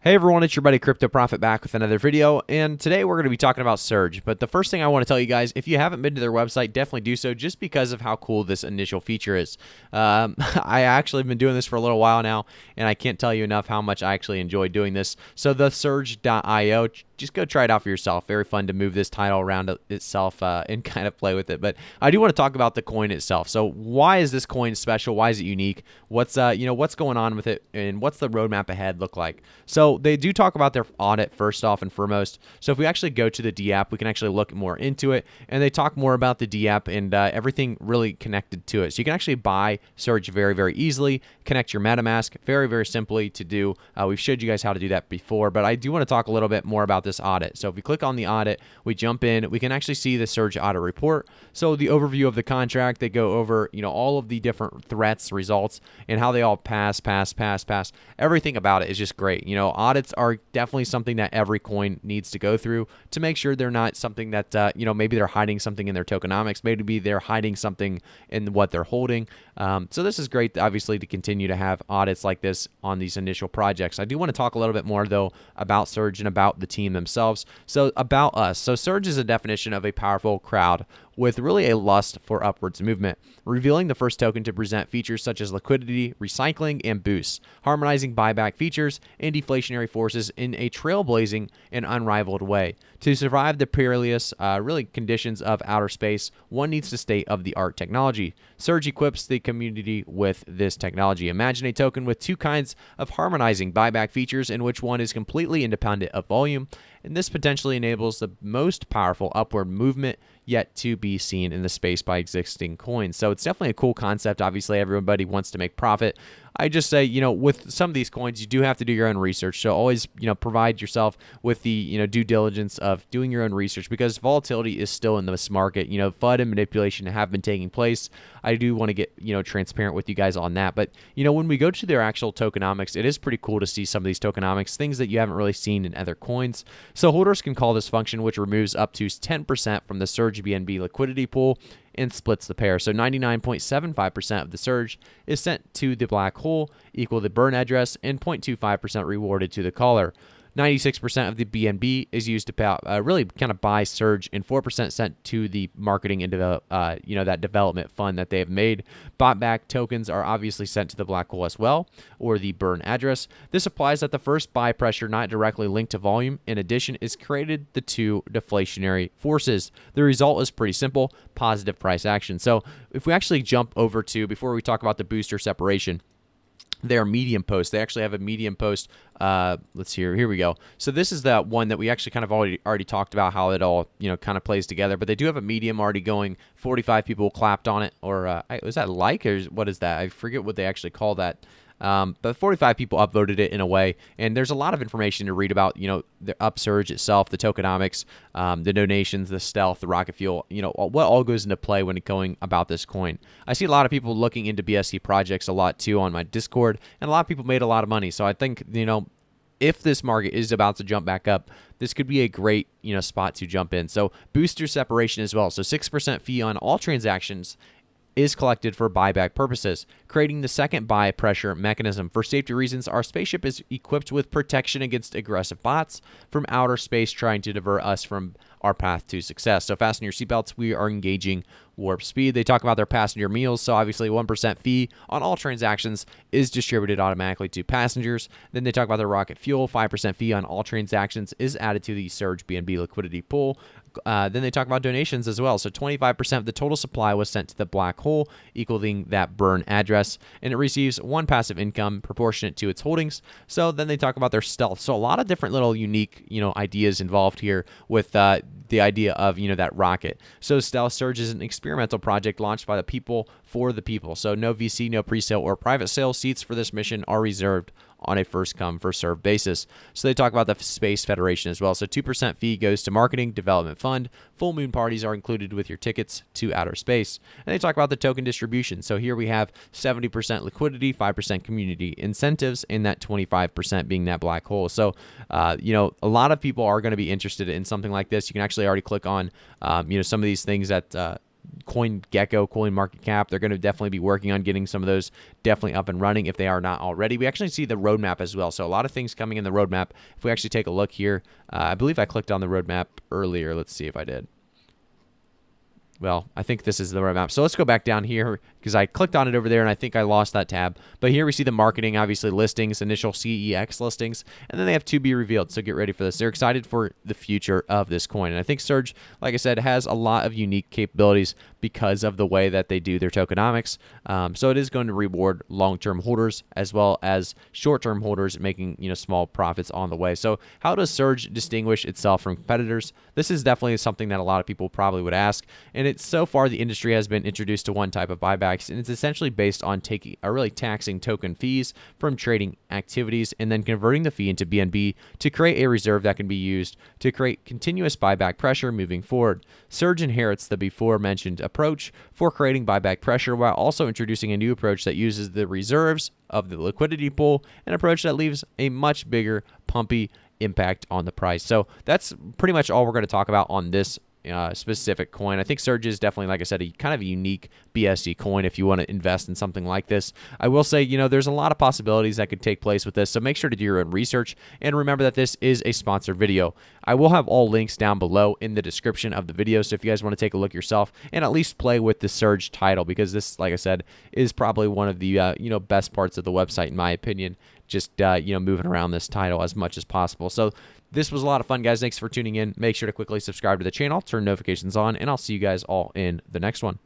Hey everyone, it's your buddy Crypto Profit back with another video, and today we're going to be talking about Surge. But the first thing I want to tell you guys, if you haven't been to their website, definitely do so just because of how cool this initial feature is. I actually have been doing this for a little while now, and I can't tell you enough how much I actually enjoy doing this. So the Surge.io, just go try it out for yourself. Very fun to move this title around itself and kind of play with it. But I do want to talk about the coin itself. So why is this coin special? Why is it unique? What's what's going on with it, and what's the roadmap ahead look like? So they do talk about their audit first off and foremost. So if we actually go to the DApp, we can actually look more into it, and they talk more about the DApp and everything really connected to it. So you can actually buy Surge very, very easily, connect your MetaMask very, very simply to do. We've showed you guys how to do that before, but I do want to talk a little bit more about this audit. So if we click on the audit, we jump in, we can actually see the Surge audit report. So the overview of the contract, they go over, all of the different threats, results, and how they all pass. Everything about it is just great. Audits are definitely something that every coin needs to go through to make sure they're not something that, maybe they're hiding something in their tokenomics. Maybe they're hiding something in what they're holding. So this is great, obviously, to continue to have audits like this on these initial projects. I do want to talk a little bit more, though, about Surge and about the team themselves. So about us. So Surge is a definition of a powerful crowd with really a lust for upwards movement, revealing the first token to present features such as liquidity, recycling, and boosts, harmonizing buyback features and deflationary forces in a trailblazing and unrivaled way. To survive the perilous, conditions of outer space, one needs to state-of-the-art technology. Surge equips the community with this technology. Imagine a token with two kinds of harmonizing buyback features in which one is completely independent of volume, and this potentially enables the most powerful upward movement yet to be seen in the space by existing coins. So it's definitely a cool concept. Obviously, everybody wants to make profit. I just say, with some of these coins, you do have to do your own research. So always, provide yourself with the, due diligence of doing your own research, because volatility is still in this market. FUD and manipulation have been taking place. I do want to get, transparent with you guys on that. But, when we go to their actual tokenomics, it is pretty cool to see some of these tokenomics, things that you haven't really seen in other coins. So holders can call this function, which removes up to 10% from the Surge BNB liquidity pool and splits the pair. So 99.75% of the Surge is sent to the black hole, equal the burn address, and 0.25% rewarded to the caller. 96% of the BNB is used to really kind of buy Surge, and 4% sent to the marketing into the that development fund that they have made. Bought back tokens are obviously sent to the black hole as well, or the burn address. This applies that the first buy pressure not directly linked to volume, in addition, is created the two deflationary forces. The result is pretty simple: positive price action. So if we actually jump over to, before we talk about the booster separation, their Medium post. They actually have a Medium post. Let's see here we go. So this is that one that we actually kind of already talked about, how it all kind of plays together. But they do have a Medium already going. 45 people clapped on it, or is that like, or what is that? I forget what they actually call that. But 45 people upvoted it in a way, and there's a lot of information to read about, the upsurge itself, the tokenomics, the donations, the stealth, the rocket fuel, what all goes into play when going about this coin. I see a lot of people looking into BSC projects a lot too on my Discord, and a lot of people made a lot of money. So I think, if this market is about to jump back up, this could be a great, spot to jump in. So booster separation as well. So 6% fee on all transactions is collected for buyback purposes, creating the second buy pressure mechanism. For safety reasons, our spaceship is equipped with protection against aggressive bots from outer space trying to divert us from our path to success. So fasten your seatbelts. We are engaging warp speed. They talk about their passenger meals. So obviously 1% fee on all transactions is distributed automatically to passengers. Then they talk about their rocket fuel. 5% fee on all transactions is added to the Surge BNB liquidity pool. Then they talk about donations as well. So 25% of the total supply was sent to the black hole, equaling that burn address, and it receives one passive income proportionate to its holdings. So then they talk about their stealth. So a lot of different little unique, ideas involved here with the idea of, that rocket. So Stealth Surge is an experimental project launched by the people for the people. So no VC, no pre-sale or private sale. Seats for this mission are reserved on a first-come, first-served basis. So they talk about the Space Federation as well. So 2% fee goes to marketing, development fund. Full moon parties are included with your tickets to outer space. And they talk about the token distribution. So here we have 70% liquidity, 5% community incentives, and that 25% being that black hole. So, a lot of people are going to be interested in something like this. You can actually already click on, some of these things that CoinGecko, CoinMarketCap. They're going to definitely be working on getting some of those definitely up and running if they are not already. We actually see the roadmap as well. So a lot of things coming in the roadmap. If we actually take a look here, I believe I clicked on the roadmap earlier. Let's see if I did. Well, I think this is the roadmap. So let's go back down here because I clicked on it over there and I think I lost that tab. But here we see the marketing, obviously listings, initial CEX listings, and then they have to be revealed. So get ready for this. They're excited for the future of this coin. And I think Surge, like I said, has a lot of unique capabilities because of the way that they do their tokenomics. So it is going to reward long-term holders as well as short-term holders making small profits on the way. So how does Surge distinguish itself from competitors? This is definitely something that a lot of people probably would ask. And it's so far the industry has been introduced to one type of buybacks, and it's essentially based on really taxing token fees from trading activities and then converting the fee into BNB to create a reserve that can be used to create continuous buyback pressure moving forward. Surge inherits the before mentioned approach for creating buyback pressure while also introducing a new approach that uses the reserves of the liquidity pool, an approach that leaves a much bigger pumpy impact on the price. So that's pretty much all we're going to talk about on this specific coin. I think Surge is definitely, like I said, a kind of a unique BSC coin if you want to invest in something like this. I will say, there's a lot of possibilities that could take place with this, so make sure to do your own research, and remember that this is a sponsored video. I will have all links down below in the description of the video, so if you guys want to take a look yourself and at least play with the Surge title, because this, like I said, is probably one of the best parts of the website in my opinion, just moving around this title as much as possible. So this was a lot of fun, guys. Thanks for tuning in. Make sure to quickly subscribe to the channel, turn notifications on, and I'll see you guys all in the next one.